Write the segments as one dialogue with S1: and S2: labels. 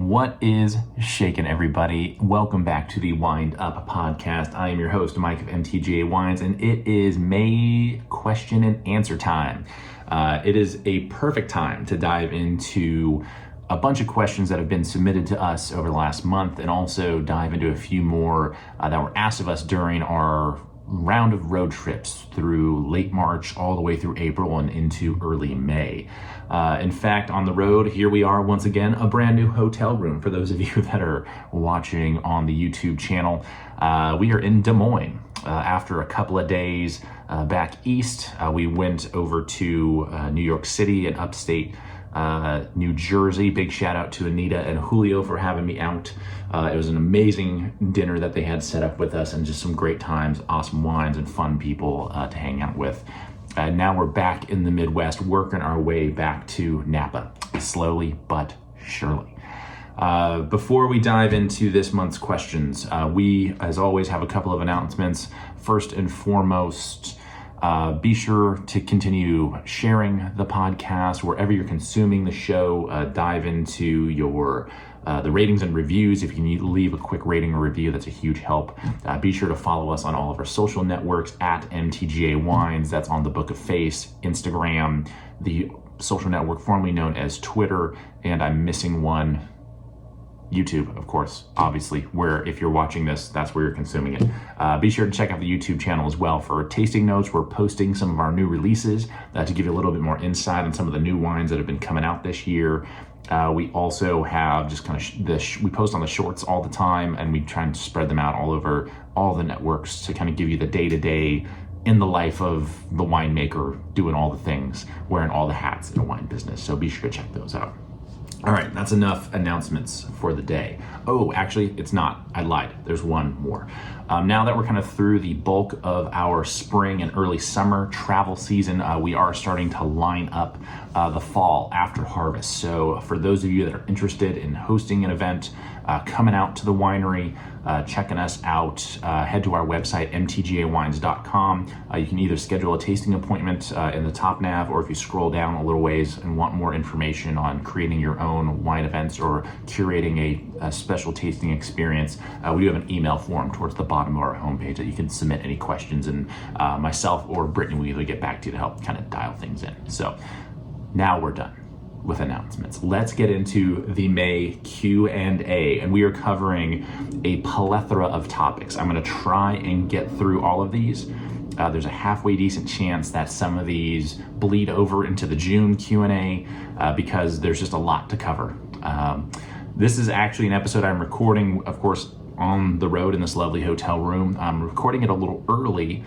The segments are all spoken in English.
S1: What is shaking, everybody? Welcome back to the Wind Up podcast. I am your host, Mike of MTGA Wines, and it is May question and answer time. It is a perfect time to dive into a bunch of questions that have been submitted to us over the last month, and also dive into a few more that were asked of us during our round of road trips through late March all the way through April and into early May. In fact, on the road, here we are once again, a brand new hotel room. For those of you that are watching on the YouTube channel, we are in Des Moines. After a couple of days back east, we went over to New York City and upstate New Jersey. Big shout out to Anita and Julio for having me out. It was an amazing dinner that they had set up with us, and just some great times, awesome wines, and fun people to hang out with. Now we're back in the Midwest, working our way back to Napa, slowly but surely. Before we dive into this month's questions, we, as always, have a couple of announcements. First and foremost, be sure to continue sharing the podcast wherever you're consuming the show. Dive into your the ratings and reviews. If you need to leave a quick rating or review, that's a huge help. Be sure to follow us on all of our social networks at MTGA Wines. That's on the Book of Face, Instagram, the social network formerly known as Twitter, and I'm missing one, YouTube, of course, obviously, where if you're watching this, that's where you're consuming it. Be sure to check out the YouTube channel as well for tasting notes. We're posting some of our new releases to give you a little bit more insight on some of the new wines that have been coming out this year. We also have just kind of we post on the shorts all the time, and we try and spread them out all over all the networks to kind of give you the day-to-day in the life of the winemaker, doing all the things, wearing all the hats in a wine business. So be sure to check those out. All right, that's enough announcements for the day. Oh, actually, it's not. I lied. There's one more. Now that we're kind of through the bulk of our spring and early summer travel season, we are starting to line up the fall after harvest. So for those of you that are interested in hosting an event, coming out to the winery, checking us out, head to our website, mtgawines.com. You can either schedule a tasting appointment in the top nav, or if you scroll down a little ways and want more information on creating your own wine events or curating a special tasting experience, we do have an email form towards the bottom of our homepage that you can submit any questions, and myself or Brittany will either get back to you to help kind of dial things in. So now we're done with announcements. Let's get into the May Q&A, and we are covering a plethora of topics. I'm going to try and get through all of these. There's a halfway decent chance that some of these bleed over into the June Q&A because there's just a lot to cover. This is actually an episode I'm recording, of course, on the road in this lovely hotel room. I'm recording it a little early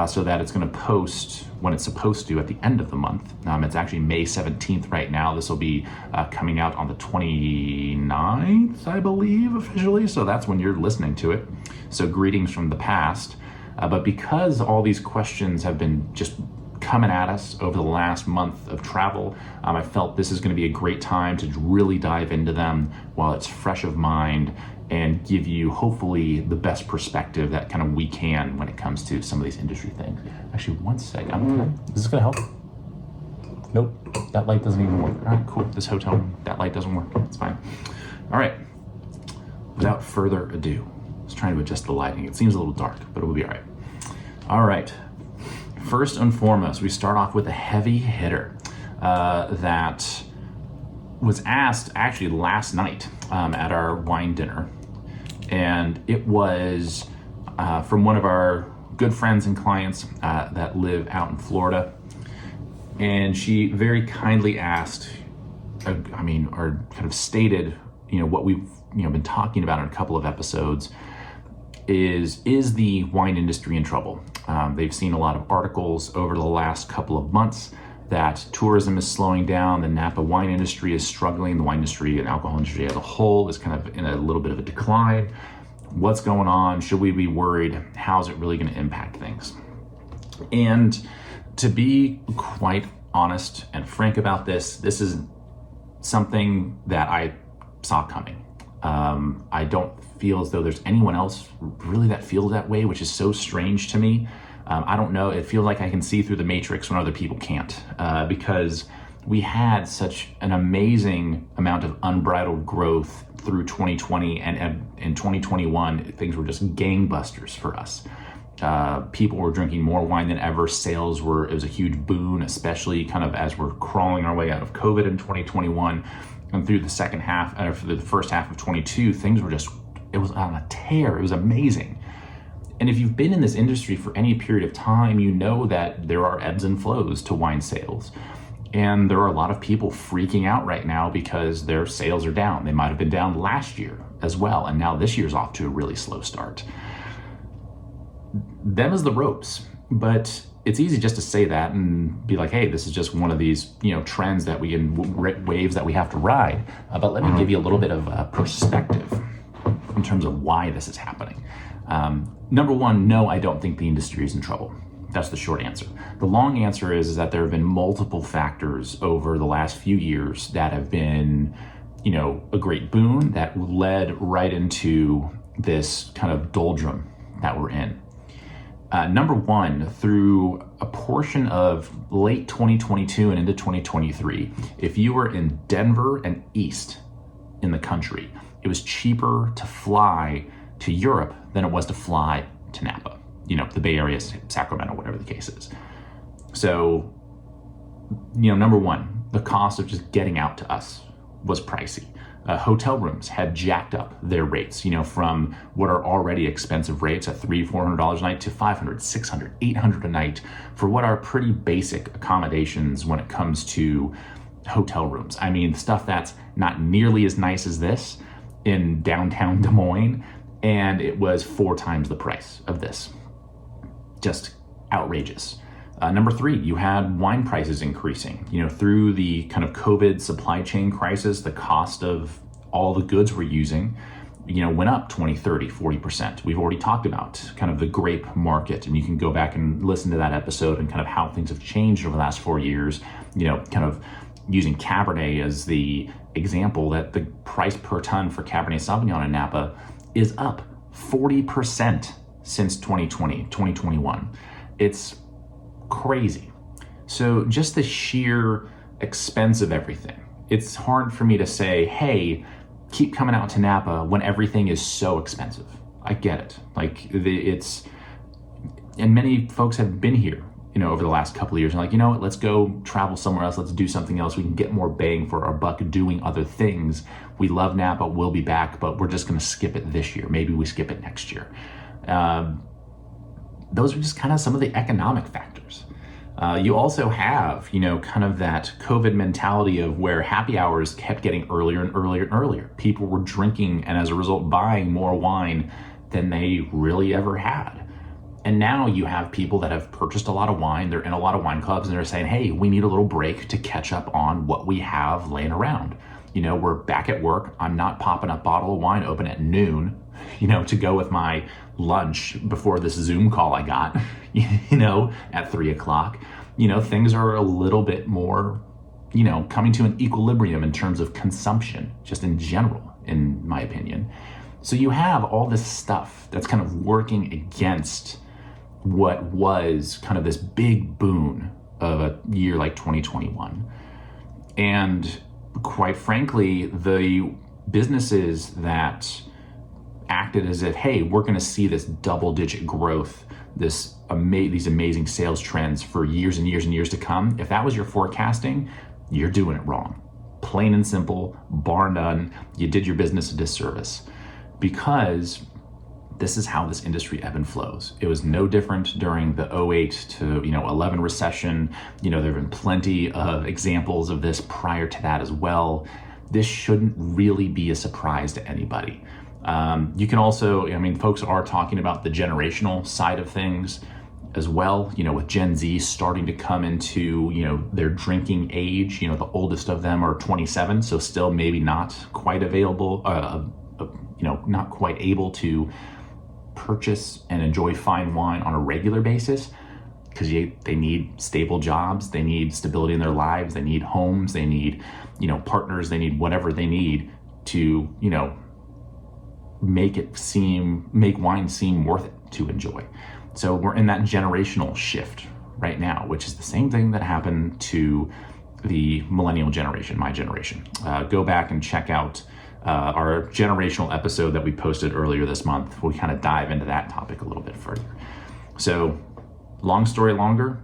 S1: so that it's going to post when it's supposed to at the end of the month. It's actually May 17th right now. This will be coming out on the 29th, I believe, officially. So that's when you're listening to it. So greetings from the past. But because all these questions have been just coming at us over the last month of travel, I felt this is going to be a great time to really dive into them while it's fresh of mind, and give you hopefully the best perspective that kind of we can when it comes to some of these industry things. Actually, one second. Is this gonna help? Nope, that light doesn't even work. All right, cool. This hotel room, that light doesn't work. It's fine. All right, without further ado, let's try to adjust the lighting. It seems a little dark, but it will be all right. All right, first and foremost, we start off with a heavy hitter that was asked actually last night at our wine dinner. And it was from one of our good friends and clients that live out in Florida. And she very kindly asked, or kind of stated, what we've been talking about in a couple of episodes, is the wine industry in trouble? They've seen a lot of articles over the last couple of months that tourism is slowing down, the Napa wine industry is struggling, the wine industry and alcohol industry as a whole is kind of in a little bit of a decline. What's going on? Should we be worried? How's it really going to impact things? And to be quite honest and frank about this is something that I saw coming. I don't feel as though there's anyone else really that feels that way, which is so strange to me. I don't know, it feels like I can see through the matrix when other people can't, because we had such an amazing amount of unbridled growth through 2020, and in 2021, things were just gangbusters for us. People were drinking more wine than ever. It was a huge boon, especially kind of as we're crawling our way out of COVID in 2021 and through the through the first half of 22, it was on a tear. It was amazing. And if you've been in this industry for any period of time, you know that there are ebbs and flows to wine sales. And there are a lot of people freaking out right now because their sales are down. They might have been down last year as well. And now this year's off to a really slow start. Them is the ropes. But it's easy just to say that and be like, hey, this is just one of these, trends that waves that we have to ride. But let me give you a little bit of perspective in terms of why this is happening. Number one, no, I don't think the industry is in trouble. That's the short answer. The long answer is that there have been multiple factors over the last few years that have been, a great boon that led right into this kind of doldrum that we're in. Number one, through a portion of late 2022 and into 2023, if you were in Denver and east in the country, it was cheaper to fly to Europe than it was to fly to Napa, the Bay Area, Sacramento, whatever the case is. So, number one, the cost of just getting out to us was pricey. Hotel rooms had jacked up their rates, from what are already expensive rates at $300-$400 a night to $500, $600, $800 a night for what are pretty basic accommodations when it comes to hotel rooms. I mean, stuff that's not nearly as nice as this in downtown Des Moines, and it was 4 times the price of this. Just outrageous. Number three, you had wine prices increasing. Through the kind of COVID supply chain crisis, the cost of all the goods we're using, went up 20, 30, 40%. We've already talked about kind of the grape market, and you can go back and listen to that episode and kind of how things have changed over the last 4 years, kind of using Cabernet as the example, that the price per ton for Cabernet Sauvignon in Napa is up 40% since 2020, 2021. It's crazy. So just the sheer expense of everything. It's hard for me to say, hey, keep coming out to Napa when everything is so expensive. I get it. And many folks have been here, over the last couple of years, and what, let's go travel somewhere else. Let's do something else. We can get more bang for our buck doing other things. We love Napa. We'll be back, but we're just going to skip it this year. Maybe we skip it next year. Those are just kind of some of the economic factors. You also have, kind of that COVID mentality of where happy hours kept getting earlier and earlier and earlier. People were drinking and as a result buying more wine than they really ever had. And now you have people that have purchased a lot of wine. They're in a lot of wine clubs and they're saying, hey, we need a little break to catch up on what we have laying around. We're back at work. I'm not popping a bottle of wine open at noon, to go with my lunch before this Zoom call I got, at 3:00. Things are a little bit more, coming to an equilibrium in terms of consumption, just in general, in my opinion. So you have all this stuff that's kind of working against what was kind of this big boon of a year like 2021. And quite frankly, the businesses that acted as if, hey, we're going to see this double-digit growth, these amazing sales trends for years and years and years to come, if that was your forecasting, you're doing it wrong. Plain and simple, bar none. You did your business a disservice, because this is how this industry ebb and flows. It was no different during the 08 to 11 recession. There have been plenty of examples of this prior to that as well. This shouldn't really be a surprise to anybody. You can also, folks are talking about the generational side of things as well, with Gen Z starting to come into, their drinking age. The oldest of them are 27, so still maybe not quite available, not quite able to purchase and enjoy fine wine on a regular basis, because they need stable jobs, they need stability in their lives, they need homes, they need, partners, they need whatever they need to, make wine seem worth it to enjoy. So we're in that generational shift right now, which is the same thing that happened to the millennial generation, my generation. Go back and check out our generational episode that we posted earlier this month. We kind of dive into that topic a little bit further. So, long story longer,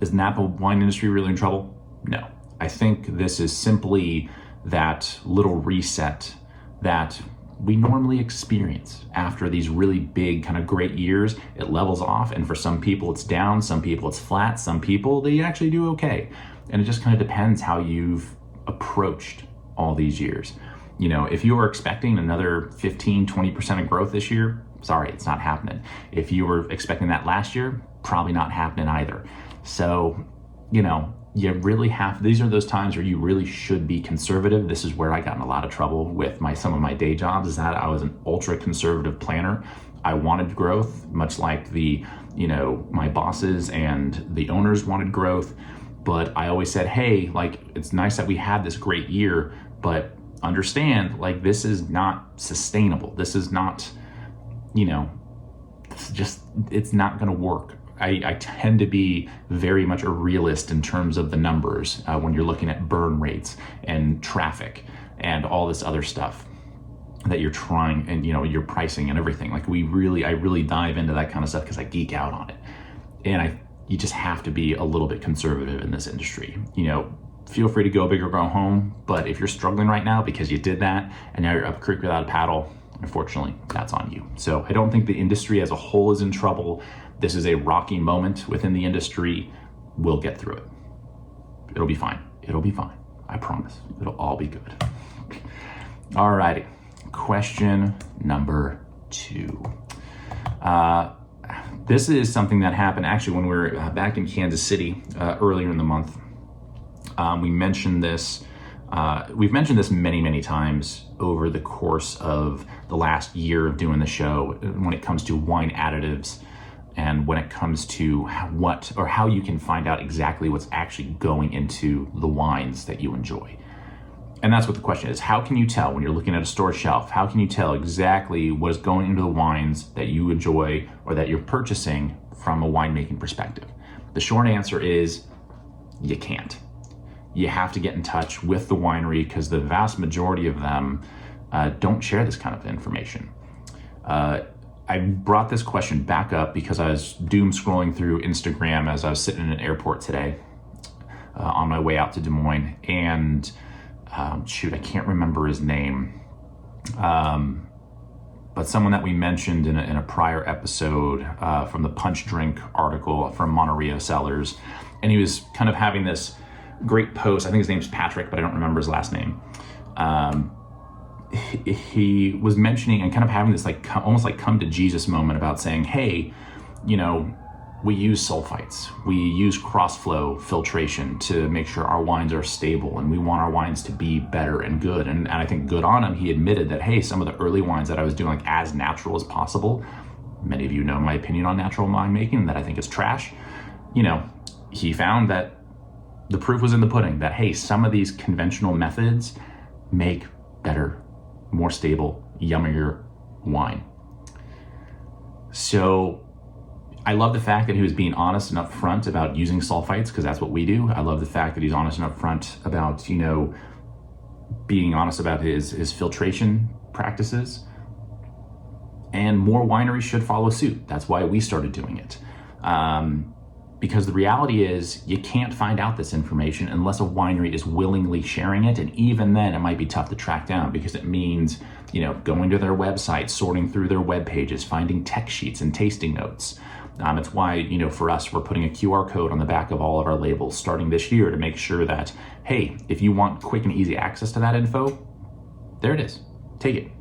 S1: is Napa wine industry really in trouble? No. I think this is simply that little reset that we normally experience after these really big kind of great years. It levels off, and for some people it's down, some people it's flat, some people they actually do okay. And it just kind of depends how you've approached all these years. You know, if you were expecting another 15, 20% of growth this year, sorry, it's not happening. If you were expecting that last year, probably not happening either. So, you know, you really have, these are those times where you really should be conservative. This is where I got in a lot of trouble with some of my day jobs, is that I was an ultra conservative planner. I wanted growth, much like my bosses and the owners wanted growth. But I always said, hey, like, it's nice that we had this great year, but understand, like, this is not sustainable. This is not, it's not going to work. I tend to be very much a realist in terms of the numbers when you're looking at burn rates and traffic and all this other stuff that you're trying, and your pricing and everything. Like, I really dive into that kind of stuff because I geek out on it. And you just have to be a little bit conservative in this industry. Feel free to go big or go home, but if you're struggling right now because you did that and now you're up creek without a paddle, unfortunately, that's on you. So I don't think the industry as a whole is in trouble. This is a rocky moment within the industry. We'll get through it. It'll be fine. It'll be fine. I promise. It'll all be good. Alrighty. Question number 2. This is something that happened actually when we were back in Kansas City earlier in the month. We mentioned this. We've mentioned this many, many times over the course of the last year of doing the show when it comes to wine additives and when it comes to how you can find out exactly what's actually going into the wines that you enjoy. And that's what the question is. How can you tell when you're looking at a store shelf? How can you tell exactly what is going into the wines that you enjoy or that you're purchasing from a winemaking perspective? The short answer is you can't. You have to get in touch with the winery because the vast majority of them don't share this kind of information. I brought this question back up because I was doom scrolling through Instagram as I was sitting in an airport today on my way out to Des Moines, and I can't remember his name, but someone that we mentioned in a prior episode from the Punch Drink article from Monterey Cellars, and he was kind of having this great post. I think his name's Patrick, but I don't remember his last name. He was mentioning and kind of having this almost like come to Jesus moment about saying, hey, we use sulfites, we use cross-flow filtration to make sure our wines are stable, and we want our wines to be better and good. And I think good on him, he admitted that, hey, some of the early wines that I was doing as natural as possible, many of you know my opinion on natural winemaking, that I think is trash. He found that the proof was in the pudding, that, hey, some of these conventional methods make better, more stable, yummier wine. So I love the fact that he was being honest and upfront about using sulfites, because that's what we do. I love the fact that he's honest and upfront about, being honest about his filtration practices. And more wineries should follow suit. That's why we started doing it. Because the reality is you can't find out this information unless a winery is willingly sharing it. And even then it might be tough to track down, because it means, going to their website, sorting through their web pages, finding tech sheets and tasting notes. It's why, for us, we're putting a QR code on the back of all of our labels starting this year to make sure that, hey, if you want quick and easy access to that info, there it is. Take it.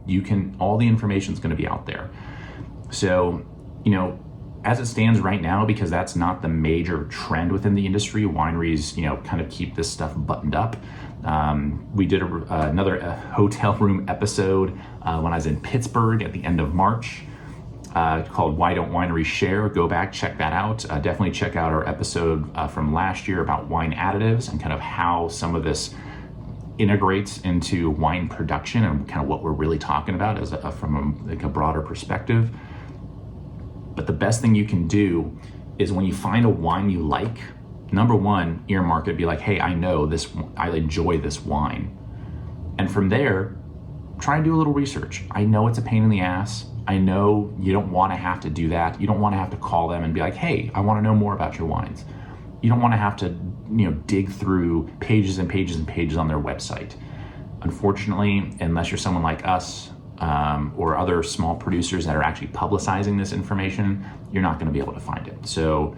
S1: All the information is going to be out there. So, as it stands right now, because that's not the major trend within the industry, wineries, kind of keep this stuff buttoned up. We did another hotel room episode when I was in Pittsburgh at the end of March called Why Don't Wineries Share? Go back, check that out. Definitely check out our episode from last year about wine additives and kind of how some of this integrates into wine production and kind of what we're really talking about from a broader perspective. But the best thing you can do is when you find a wine you like, number one, earmark it, be like, hey, I know this, I enjoy this wine. And from there, try and do a little research. I know it's a pain in the ass. I know you don't want to have to do that. You don't want to have to call them and be like, hey, I want to know more about your wines. You don't want to have to, dig through pages and pages and pages on their website. Unfortunately, unless you're someone like us, or other small producers that are actually publicizing this information, you're not going to be able to find it. So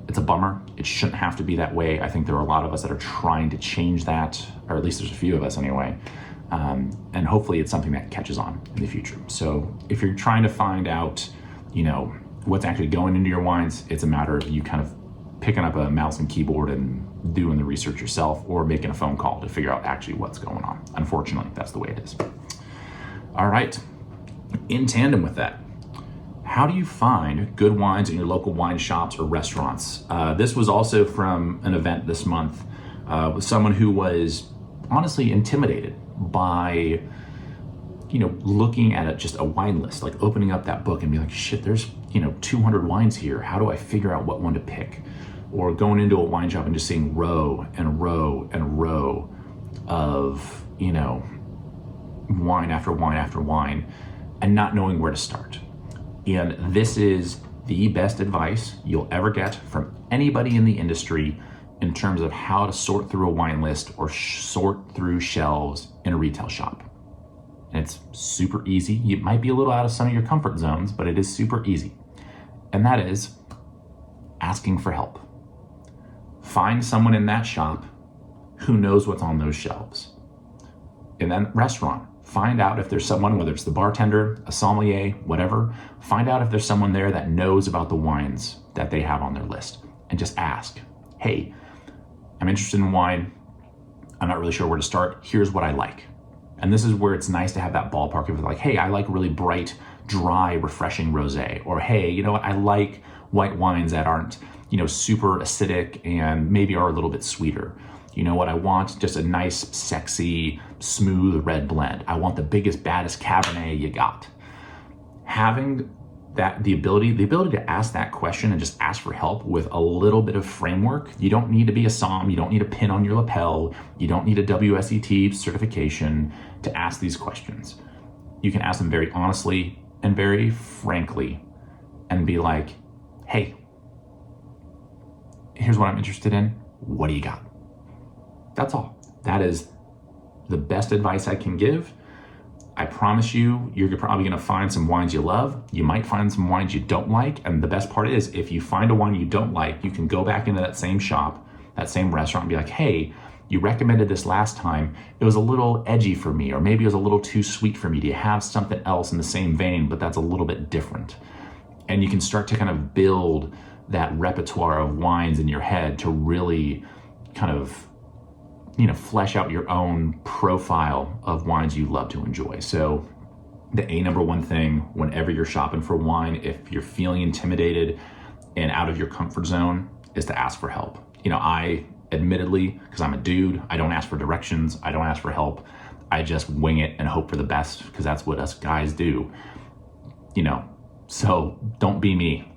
S1: it's a bummer. It shouldn't have to be that way. I think there are a lot of us that are trying to change that, or at least there's a few of us anyway. And hopefully it's something that catches on in the future. So if you're trying to find out, what's actually going into your wines, it's a matter of you kind of picking up a mouse and keyboard and doing the research yourself, or making a phone call to figure out actually what's going on. Unfortunately, that's the way it is. All right, in tandem with that, how do you find good wines in your local wine shops or restaurants? This was also from an event this month with someone who was honestly intimidated by, looking at just a wine list, like opening up that book and be like, shit, there's, 200 wines here. How do I figure out what one to pick? Or going into a wine shop and just seeing row and row and row of, wine after wine after wine, and not knowing where to start. And this is the best advice you'll ever get from anybody in the industry in terms of how to sort through a wine list or sort through shelves in a retail shop. And it's super easy. It might be a little out of some of your comfort zones, but it is super easy. And that is asking for help. Find someone in that shop who knows what's on those shelves. In that restaurant, find out if there's someone, whether it's the bartender, a sommelier, whatever, find out if there's someone there that knows about the wines that they have on their list, and just ask, hey, I'm interested in wine. I'm not really sure where to start. Here's what I like. And this is where it's nice to have that ballpark of like, hey, I like really bright, dry, refreshing rosé. Or hey, you know what, I like white wines that aren't, super acidic and maybe are a little bit sweeter. You know what, I want just a nice, sexy, smooth red blend. I want the biggest, baddest Cabernet you got. Having that, the ability to ask that question and just ask for help with a little bit of framework. You don't need to be a somm, you don't need a pin on your lapel, you don't need a WSET certification to ask these questions. You can ask them very honestly and very frankly and be like, hey, here's what I'm interested in. What do you got? That's all. That is the best advice I can give. I promise you, you're probably gonna find some wines you love. You might find some wines you don't like. And the best part is, if you find a wine you don't like, you can go back into that same shop, that same restaurant, and be like, hey, you recommended this last time. It was a little edgy for me, or maybe it was a little too sweet for me. Do you have something else in the same vein, but that's a little bit different? And you can start to kind of build that repertoire of wines in your head to really kind of, flesh out your own profile of wines you love to enjoy. So the number one thing whenever you're shopping for wine, if you're feeling intimidated and out of your comfort zone, is to ask for help. I admittedly, because I'm a dude, I don't ask for directions, I don't ask for help. I just wing it and hope for the best, because that's what us guys do. So don't be me.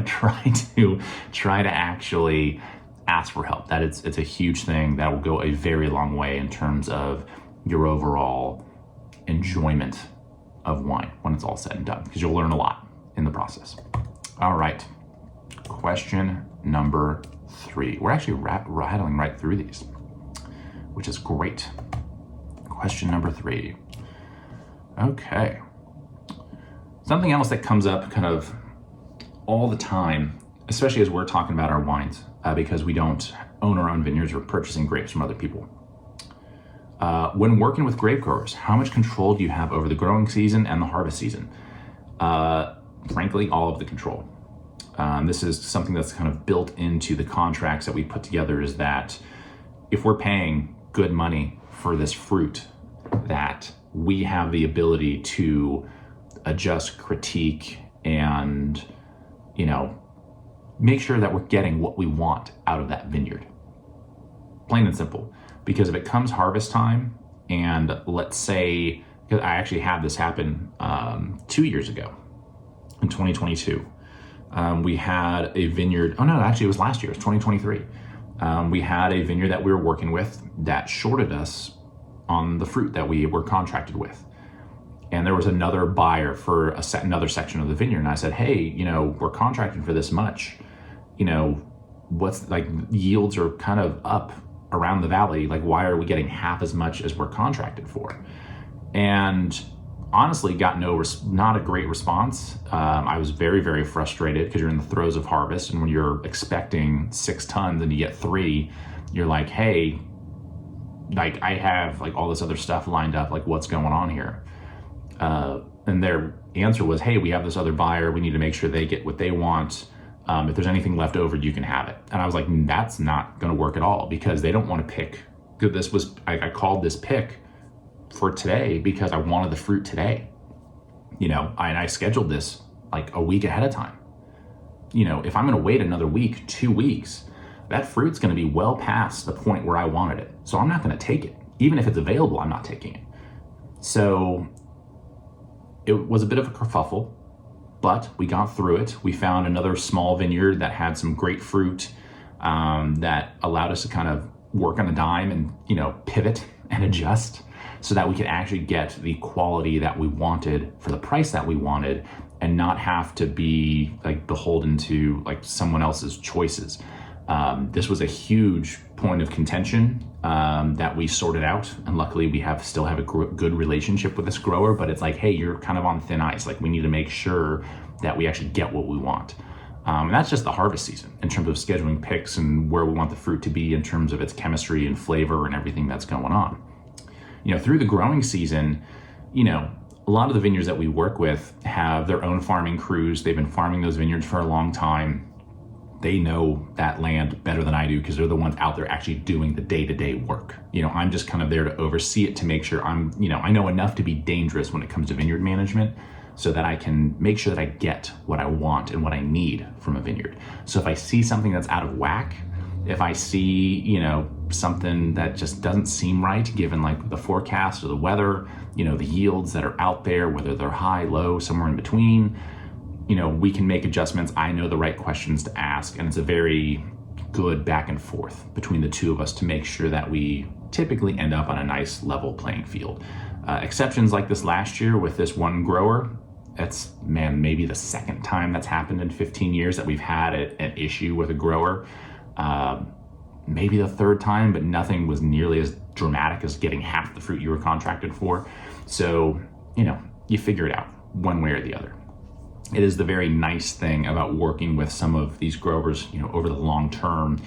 S1: Try to actually ask for help. It's a huge thing that will go a very long way in terms of your overall enjoyment of wine when it's all said and done, because you'll learn a lot in the process. All right, question number 3. We're actually rattling right through these, which is great. Question number 3. Okay. Something else that comes up kind of all the time, especially as we're talking about our wines, because we don't own our own vineyards or purchasing grapes from other people. When working with grape growers, how much control do you have over the growing season and the harvest season? Frankly, all of the control. This is something that's kind of built into the contracts that we put together, is that if we're paying good money for this fruit, that we have the ability to adjust, critique, and, make sure that we're getting what we want out of that vineyard. Plain and simple. Because if it comes harvest time, and let's say, because I actually had this happen 2 years ago in 2022, We had a vineyard. Oh no, actually it was last year. It was 2023. We had a vineyard that we were working with that shorted us on the fruit that we were contracted with. And there was another buyer for another section of the vineyard. And I said, hey, we're contracted for this much. What's like yields are kind of up around the valley. Like, why are we getting half as much as we're contracted for? And honestly, got not a great response. I was very, very frustrated because you're in the throes of harvest. And when you're expecting 6 tons and you get 3, you're like, hey, like I have like all this other stuff lined up. Like, what's going on here? And their answer was, hey, we have this other buyer. We need to make sure they get what they want. If there's anything left over, you can have it. And I was like, that's not going to work at all, because they don't want to pick. I called this pick for today because I wanted the fruit today. And I scheduled this like a week ahead of time. If I'm going to wait another week, 2 weeks, that fruit's going to be well past the point where I wanted it. So I'm not going to take it. Even if it's available, I'm not taking it. So it was a bit of a kerfuffle, but we got through it. We found another small vineyard that had some great fruit that allowed us to kind of work on a dime and, pivot and adjust so that we could actually get the quality that we wanted for the price that we wanted and not have to be like beholden to like someone else's choices. This was a huge point of contention that we sorted out, and luckily we still have a good relationship with this grower. But it's like, hey, you're kind of on thin ice. Like, we need to make sure that we actually get what we want, and that's just the harvest season in terms of scheduling picks and where we want the fruit to be in terms of its chemistry and flavor and everything that's going on. Through the growing season, a lot of the vineyards that we work with have their own farming crews. They've been farming those vineyards for a long time. They know that land better than I do because they're the ones out there actually doing the day-to-day work. I'm just kind of there to oversee it, to make sure I know enough to be dangerous when it comes to vineyard management, so that I can make sure that I get what I want and what I need from a vineyard. So if I see something that's out of whack, if I see, something that just doesn't seem right, given like the forecast or the weather, the yields that are out there, whether they're high, low, somewhere in between, we can make adjustments. I know the right questions to ask, and it's a very good back and forth between the two of us to make sure that we typically end up on a nice level playing field. Exceptions like this last year with this one grower, that's, maybe the second time that's happened in 15 years that we've had an issue with a grower. Maybe the third time, but nothing was nearly as dramatic as getting half the fruit you were contracted for. So, you figure it out one way or the other. It is the very nice thing about working with some of these growers, over the long term,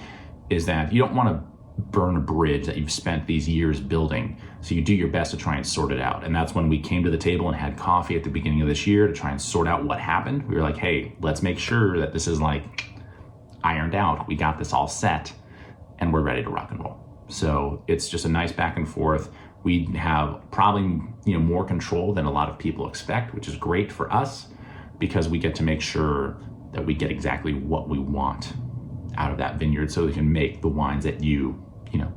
S1: is that you don't want to burn a bridge that you've spent these years building. So you do your best to try and sort it out. And that's when we came to the table and had coffee at the beginning of this year to try and sort out what happened. We were like, hey, let's make sure that this is like ironed out. We got this all set and we're ready to rock and roll. So it's just a nice back and forth. We have probably, more control than a lot of people expect, which is great for us, because we get to make sure that we get exactly what we want out of that vineyard so we can make the wines that you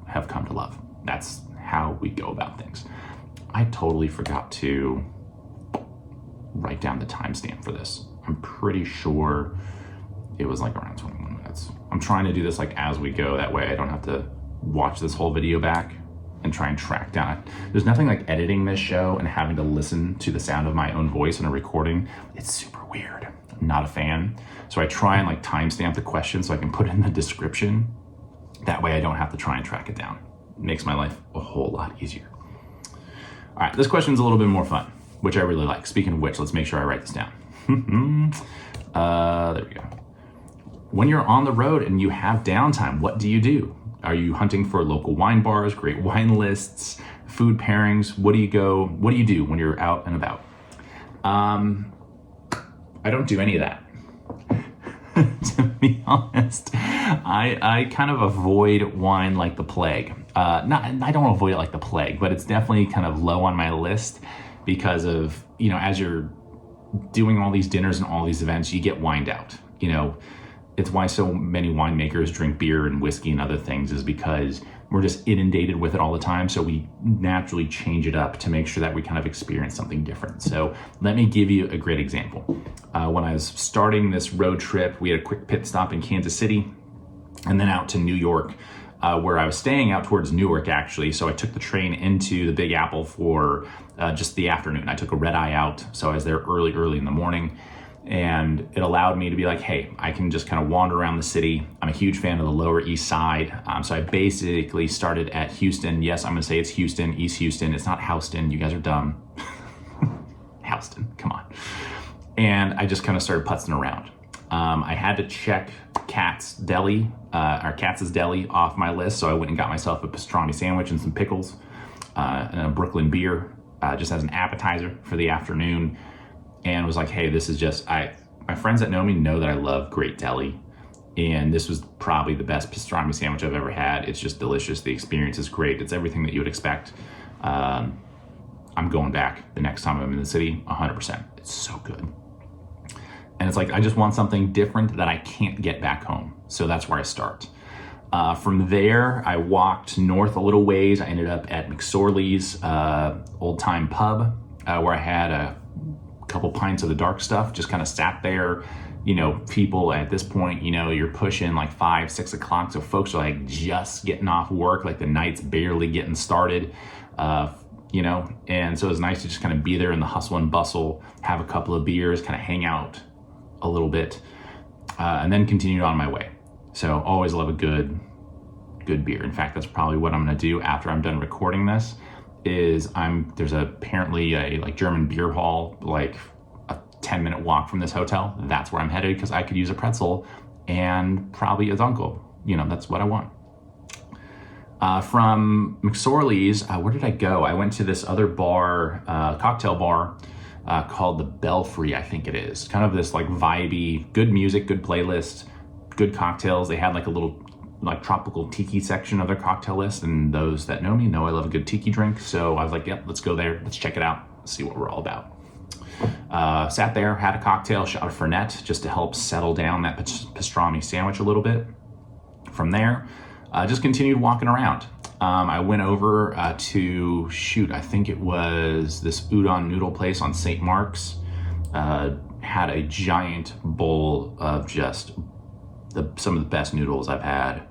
S1: have come to love. That's how we go about things. I totally forgot to write down the timestamp for this. I'm pretty sure it was like around 21 minutes. I'm trying to do this like as we go. That way I don't have to watch this whole video back and try and track down. There's nothing like editing this show and having to listen to the sound of my own voice in a recording. It's super weird. I'm not a fan. So I try and like timestamp the question so I can put it in the description. That way I don't have to try and track it down. It makes my life a whole lot easier. All right, this question's a little bit more fun, which I really like. Speaking of which, let's make sure I write this down. There we go. When you're on the road and you have downtime, what do you do? Are you hunting for local wine bars, great wine lists, food pairings? What do you do when you're out and about? I don't do any of that. To be honest, I kind of avoid wine like the plague. I don't avoid it like the plague, but it's definitely kind of low on my list because of, as you're doing all these dinners and all these events, you get wined out. It's why so many winemakers drink beer and whiskey and other things, is because we're just inundated with it all the time. So we naturally change it up to make sure that we kind of experience something different. So let me give you a great example. When I was starting this road trip, we had a quick pit stop in Kansas City and then out to New York, where I was staying out towards Newark actually. So I took the train into the Big Apple for just the afternoon. I took a red eye out. So I was there early in the morning. And it allowed me to be like, hey, I can just kind of wander around the city. I'm a huge fan of the Lower East Side. So I basically started at Houston. Yes, I'm gonna say it's Houston, East Houston. It's not Houston, you guys are dumb. Houston, come on. And I just kind of started putzing around. I had to check Katz's Deli off my list. So I went and got myself a pastrami sandwich and some pickles and a Brooklyn beer just as an appetizer for the afternoon. And was like, hey, this is just, my friends that know me know that I love great deli. And this was probably the best pastrami sandwich I've ever had. It's just delicious. The experience is great. It's everything that you would expect. I'm going back the next time I'm in the city, 100%. It's so good. And it's like, I just want something different that I can't get back home. So that's where I start. From there, I walked north a little ways. I ended up at McSorley's old time pub, where I had a couple pints of the dark stuff, just kind of sat there. People at this point, you're pushing like 5, 6 o'clock. So folks are like just getting off work, like the night's barely getting started, and so it's nice to just kind of be there in the hustle and bustle, have a couple of beers, kind of hang out a little bit, and then continue on my way. So always love a good beer. In fact, that's probably what I'm going to do after I'm done recording this. There's apparently a like German beer hall, like a 10-minute walk from this hotel. That's where I'm headed because I could use a pretzel and probably a dunkel. That's what I want. From McSorley's, where did I go? I went to this other bar, cocktail bar called the Belfry, I think it is. Kind of this like vibey, good music, good playlist, good cocktails. They had like a little like tropical tiki section of their cocktail list, and those that know me know I love a good tiki drink. So I was like, yep, let's go there, let's check it out, see what we're all about. Sat there, had a cocktail, shot a Fernet just to help settle down that pastrami sandwich a little bit. From there, just continued walking around. I went over to I think it was this udon noodle place on St. Mark's. Had a giant bowl of just some of the best noodles I've had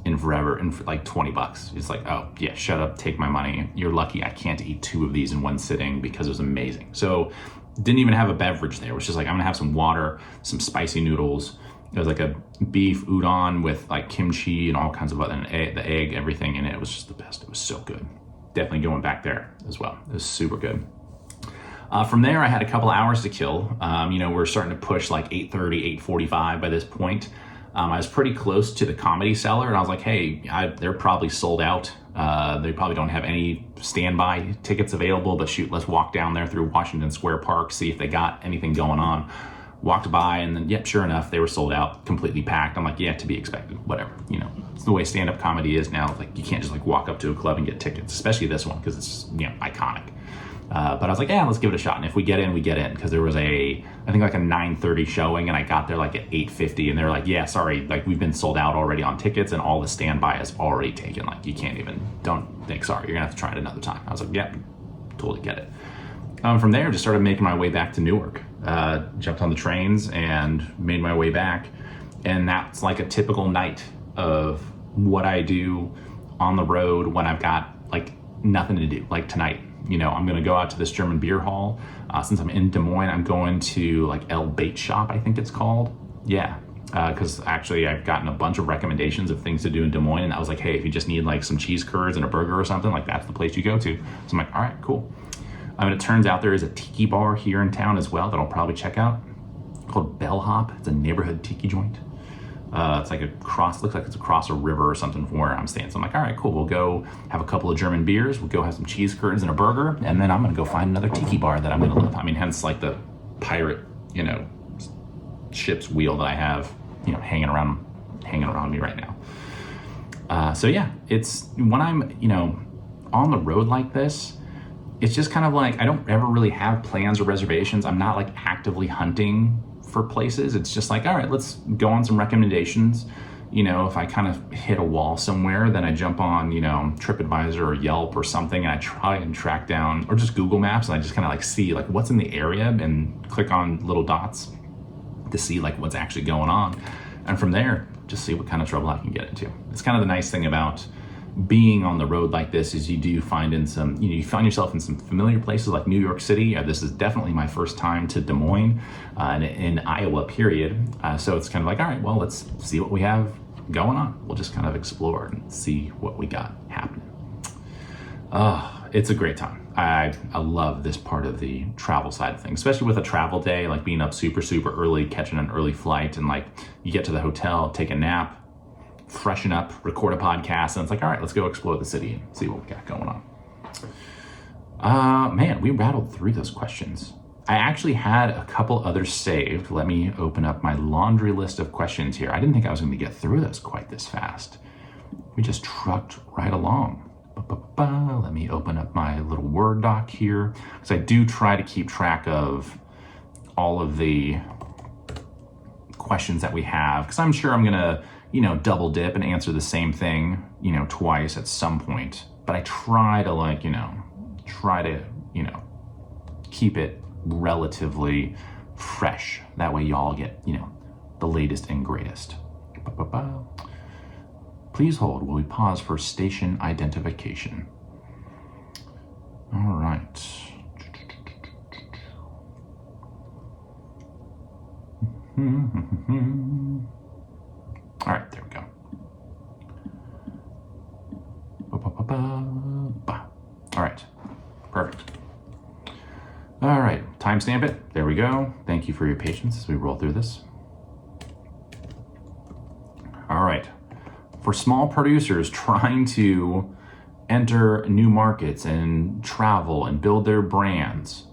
S1: in forever, and for like $20. It's like, oh yeah, shut up, take my money. You're lucky I can't eat 2 of these in one sitting because it was amazing. So didn't even have a beverage there. It was just like, I'm gonna have some water, some spicy noodles. It was like a beef udon with like kimchi and all kinds of other, the egg, everything in it. It was just the best. It was so good. Definitely going back there as well. It was super good. From there, I had a couple hours to kill. We're starting to push like 8:30, 8:45 by this point. I was pretty close to the Comedy Cellar, and I was like, hey, they're probably sold out. They probably don't have any standby tickets available, but shoot, let's walk down there through Washington Square Park, see if they got anything going on. Walked by, and then, yep, sure enough, they were sold out, completely packed. I'm like, yeah, to be expected, whatever. It's the way stand-up comedy is now. Like, you can't just like walk up to a club and get tickets, especially this one, because it's, iconic. But I was like, yeah, let's give it a shot. And if we get in, we get in. Because there was I think like a 9:30 showing, and I got there like at 8:50, and they were like, yeah, sorry, like we've been sold out already on tickets, and all the standby is already taken. Like, you can't even, don't think, sorry, you're gonna have to try it another time. I was like, yeah, totally get it. From there, just started making my way back to Newark. Jumped on the trains and made my way back. And that's like a typical night of what I do on the road when I've got like nothing to do, like tonight. I'm gonna go out to this German beer hall. Since I'm in Des Moines, I'm going to like El Bait Shop, I think it's called. Yeah, because actually I've gotten a bunch of recommendations of things to do in Des Moines, and I was like, hey, if you just need like some cheese curds and a burger or something, like that's the place you go to. So I'm like, all right, cool. And it turns out there is a tiki bar here in town as well that I'll probably check out, called Bellhop. It's a neighborhood tiki joint. It's like looks like it's across a river or something from where I'm staying. So I'm like, all right, cool. We'll go have a couple of German beers. We'll go have some cheese curds and a burger. And then I'm going to go find another tiki bar that I'm going to love. I mean, hence like the pirate, ship's wheel that I have, hanging around me right now. So yeah, it's when I'm, on the road like this, it's just kind of like, I don't ever really have plans or reservations. I'm not like actively hunting for places. It's just like, all right, let's go on some recommendations, if I kind of hit a wall somewhere, then I jump on, TripAdvisor or Yelp or something, and I try and track down, or just Google Maps, and I just kind of like see like what's in the area and click on little dots to see like what's actually going on. And from there, just see what kind of trouble I can get into. It's kind of the nice thing about being on the road like this is you do find you find yourself in some familiar places like New York City. This is definitely my first time to Des Moines in Iowa, period. So it's kind of like, all right, well, let's see what we have going on. We'll just kind of explore and see what we got happening. It's a great time. I love this part of the travel side of things, especially with a travel day, like being up super, super early, catching an early flight, and like you get to the hotel, take a nap, freshen up, record a podcast, and it's like, all right, let's go explore the city and see what we got going on. Man, we rattled through those questions. I actually had a couple others saved. Let me open up my laundry list of questions here. I didn't think I was going to get through those quite this fast. We just trucked right along. Let me open up my little Word doc here, because I do try to keep track of all of the questions that we have, because I'm sure I'm going to, double dip and answer the same thing, twice at some point. But I try to keep it relatively fresh. That way y'all get, the latest and greatest. Please hold while we pause for station identification. All right. All right, there we go. All right, perfect. All right, timestamp it. There we go. Thank you for your patience as we roll through this. All right. For small producers trying to enter new markets and travel and build their brands,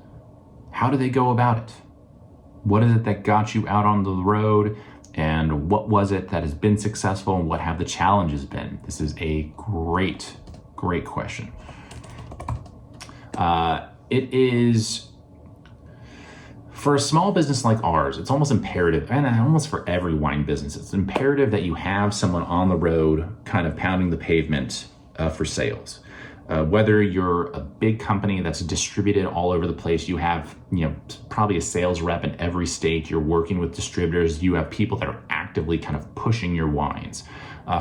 S1: how do they go about it? What is it that got you out on the road, and what was it that has been successful, and what have the challenges been? This is a great question. It is, for a small business like ours, it's almost imperative, and almost for every wine business, it's imperative that you have someone on the road kind of pounding the pavement for sales. Whether you're a big company that's distributed all over the place, you have probably a sales rep in every state, you're working with distributors, you have people that are actively kind of pushing your wines.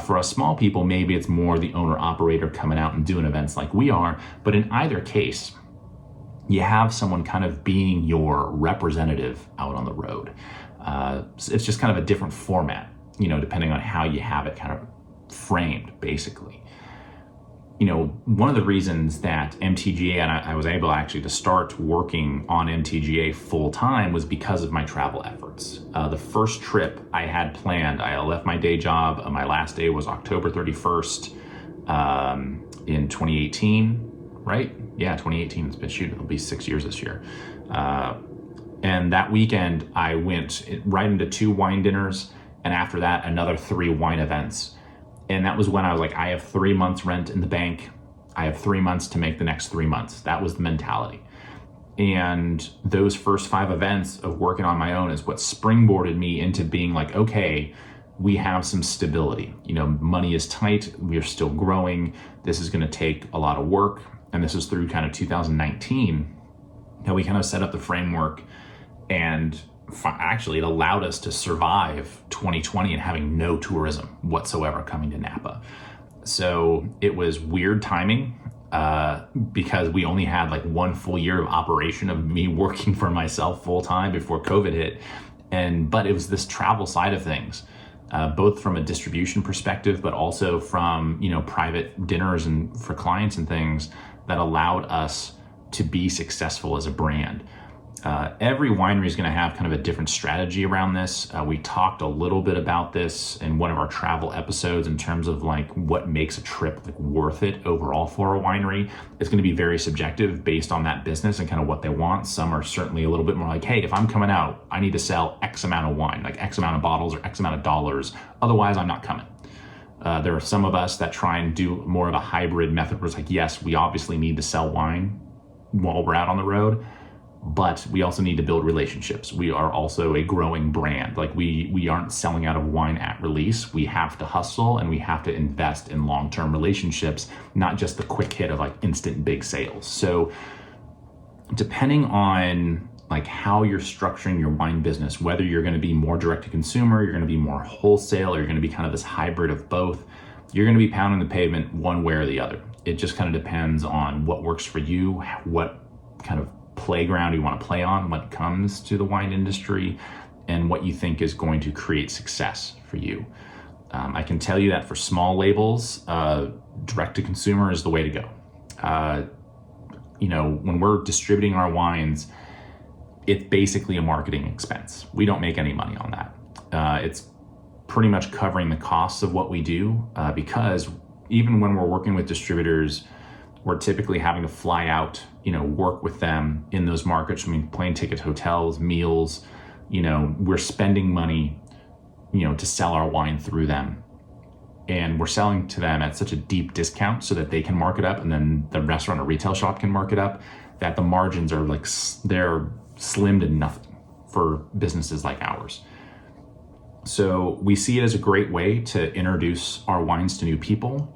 S1: For us small people, maybe it's more the owner-operator coming out and doing events like we are, but in either case, you have someone kind of being your representative out on the road. It's just kind of a different format, depending on how you have it kind of framed, basically. One of the reasons that MTGA, and I was able actually to start working on MTGA full time, was because of my travel efforts. The first trip I had planned, I left my day job. My last day was October 31st in 2018. Right? Yeah, 2018. It'll be 6 years this year. And that weekend, I went right into 2 wine dinners, and after that, another 3 wine events. And that was when I was like, I have 3 months rent in the bank. I have 3 months to make the next 3 months. That was the mentality. And those first 5 events of working on my own is what springboarded me into being like, okay, we have some stability. Money is tight. We're still growing. This is going to take a lot of work. And this is through kind of 2019 that we kind of set up the framework, and actually it allowed us to survive 2020 and having no tourism whatsoever coming to Napa. So it was weird timing because we only had like 1 full year of operation of me working for myself full time before COVID hit. But it was this travel side of things, both from a distribution perspective, but also from, private dinners and for clients and things, that allowed us to be successful as a brand. Every winery is going to have kind of a different strategy around this. We talked a little bit about this in one of our travel episodes in terms of like what makes a trip like worth it overall for a winery. It's going to be very subjective based on that business and kind of what they want. Some are certainly a little bit more like, hey, if I'm coming out, I need to sell X amount of wine, like X amount of bottles or X amount of dollars. Otherwise, I'm not coming. There are some of us that try and do more of a hybrid method where it's like, yes, we obviously need to sell wine while we're out on the road, but we also need to build relationships. We are also a growing brand. Like we aren't selling out of wine at release. We have to hustle and we have to invest in long-term relationships, not just the quick hit of like instant big sales. So depending on like how you're structuring your wine business, whether you're going to be more direct to consumer, you're going to be more wholesale, or you're going to be kind of this hybrid of both, you're going to be pounding the pavement one way or the other. It just kind of depends on what works for you, what kind of playground you want to play on when it comes to the wine industry, and what you think is going to create success for you. I can tell you that for small labels, direct to consumer is the way to go. When we're distributing our wines, it's basically a marketing expense. We don't make any money on that. It's pretty much covering the costs of what we do, because even when we're working with distributors, we're typically having to fly out, work with them in those markets. I mean, plane tickets, hotels, meals, we're spending money, to sell our wine through them. And we're selling to them at such a deep discount so that they can mark it up, and then the restaurant or retail shop can mark it up, that the margins are like, they're slim to nothing for businesses like ours. So we see it as a great way to introduce our wines to new people,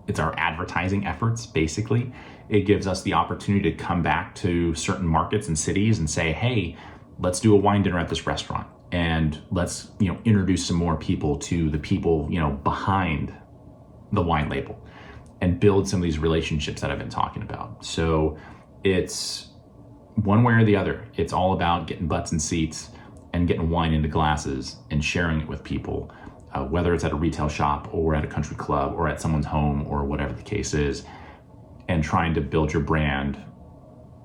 S1: it's our advertising efforts, basically. It gives us the opportunity to come back to certain markets and cities and say, hey, let's do a wine dinner at this restaurant. And let's, introduce some more people to the people, behind the wine label, and build some of these relationships that I've been talking about. So it's one way or the other. It's all about getting butts in seats and getting wine into glasses and sharing it with people, whether it's at a retail shop or at a country club or at someone's home or whatever the case is, and trying to build your brand,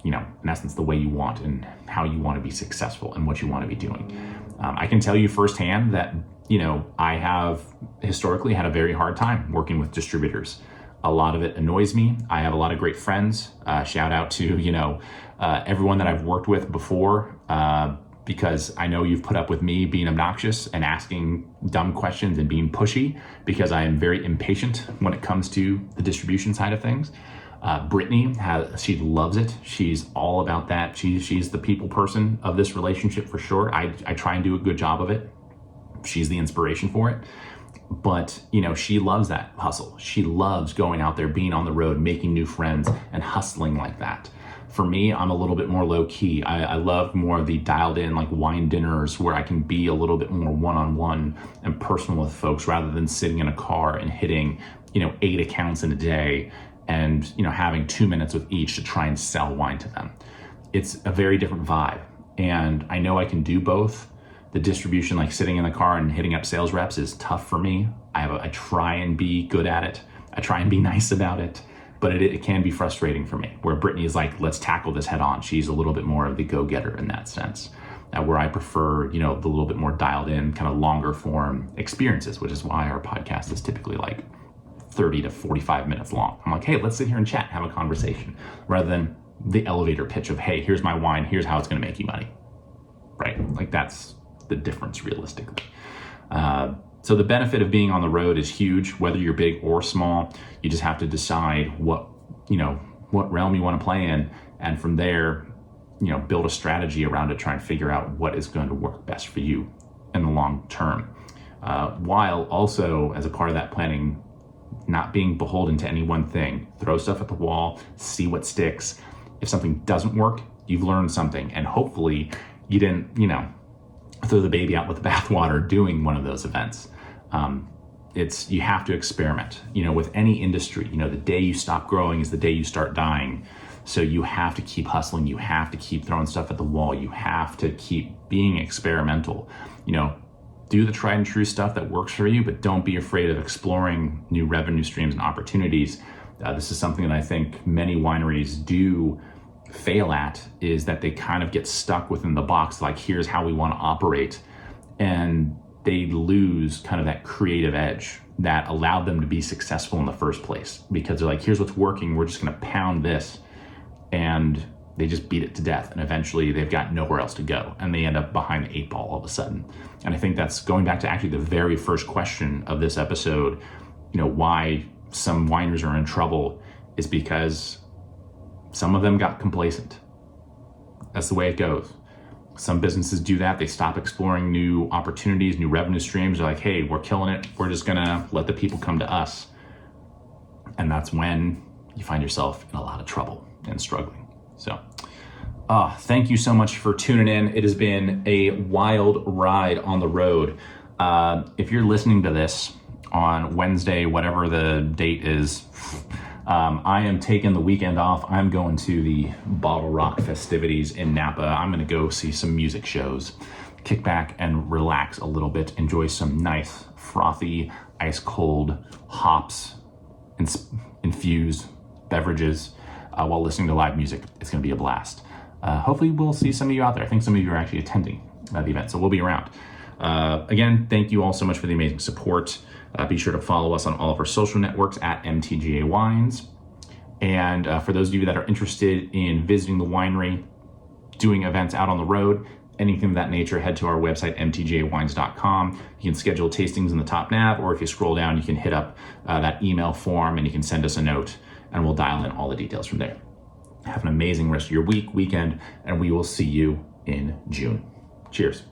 S1: in essence, the way you want and how you want to be successful and what you want to be doing. I can tell you firsthand that, I have historically had a very hard time working with distributors. A lot of it annoys me. I have a lot of great friends. Shout out to, everyone that I've worked with before, because I know you've put up with me being obnoxious and asking dumb questions and being pushy, because I am very impatient when it comes to the distribution side of things. Brittany, she loves it. She's all about that. She's the people person of this relationship for sure. I try and do a good job of it. She's the inspiration for it. But, she loves that hustle. She loves going out there, being on the road, making new friends, and hustling like that. For me, I'm a little bit more low key. I love more of the dialed in, like wine dinners, where I can be a little bit more one-on-one and personal with folks, rather than sitting in a car and hitting, 8 accounts in a day, and having 2 minutes with each to try and sell wine to them. It's a very different vibe, and I know I can do both. The distribution, like sitting in the car and hitting up sales reps, is tough for me. I try and be good at it. I try and be nice about it, but it can be frustrating for me. Where Brittany is like, let's tackle this head on. She's a little bit more of the go-getter in that sense. Where I prefer, the little bit more dialed in, kind of longer form experiences, which is why our podcast is typically like 30 to 45 minutes long. I'm like, hey, let's sit here and chat, have a conversation, rather than the elevator pitch of, hey, here's my wine, here's how it's going to make you money, right? Like, that's the difference realistically. So the benefit of being on the road is huge, whether you're big or small. You just have to decide what realm you want to play in, and from there, build a strategy around it, try and figure out what is going to work best for you in the long term, while also, as a part of that planning, not being beholden to any one thing. Throw stuff at the wall, see what sticks. If something doesn't work, you've learned something, and hopefully you didn't, throw the baby out with the bathwater doing one of those events. You have to experiment, with any industry. The day you stop growing is the day you start dying. So you have to keep hustling. You have to keep throwing stuff at the wall. You have to keep being experimental. Do the tried and true stuff that works for you, but don't be afraid of exploring new revenue streams and opportunities. This is something that I think many wineries do fail at, is that they kind of get stuck within the box, like, here's how we want to operate. And they lose kind of that creative edge that allowed them to be successful in the first place, because they're like, here's what's working, we're just going to pound this. And they just beat it to death, and eventually they've got nowhere else to go, and they end up behind the 8 ball all of a sudden. And I think that's going back to actually the very first question of this episode. Why some wineries are in trouble is because some of them got complacent. That's the way it goes. Some businesses do that. They stop exploring new opportunities, new revenue streams. They're like, hey, we're killing it. We're just gonna let the people come to us. And that's when you find yourself in a lot of trouble and struggling. So, thank you so much for tuning in. It has been a wild ride on the road. If you're listening to this on Wednesday, whatever the date is, I am taking the weekend off. I'm going to the Bottle Rock festivities in Napa. I'm going to go see some music shows, kick back and relax a little bit, enjoy some nice, frothy, ice cold hops, infused beverages while listening to live music. It's going to be a blast. Hopefully we'll see some of you out there. I think some of you are actually attending the event, so we'll be around. Again, thank you all so much for the amazing support. Be sure to follow us on all of our social networks at MTGA Wines. And for those of you that are interested in visiting the winery, doing events out on the road, anything of that nature, head to our website, mtgawines.com. You can schedule tastings in the top nav, or if you scroll down, you can hit up that email form and you can send us a note and we'll dial in all the details from there. Have an amazing rest of your weekend, and we will see you in June. Cheers.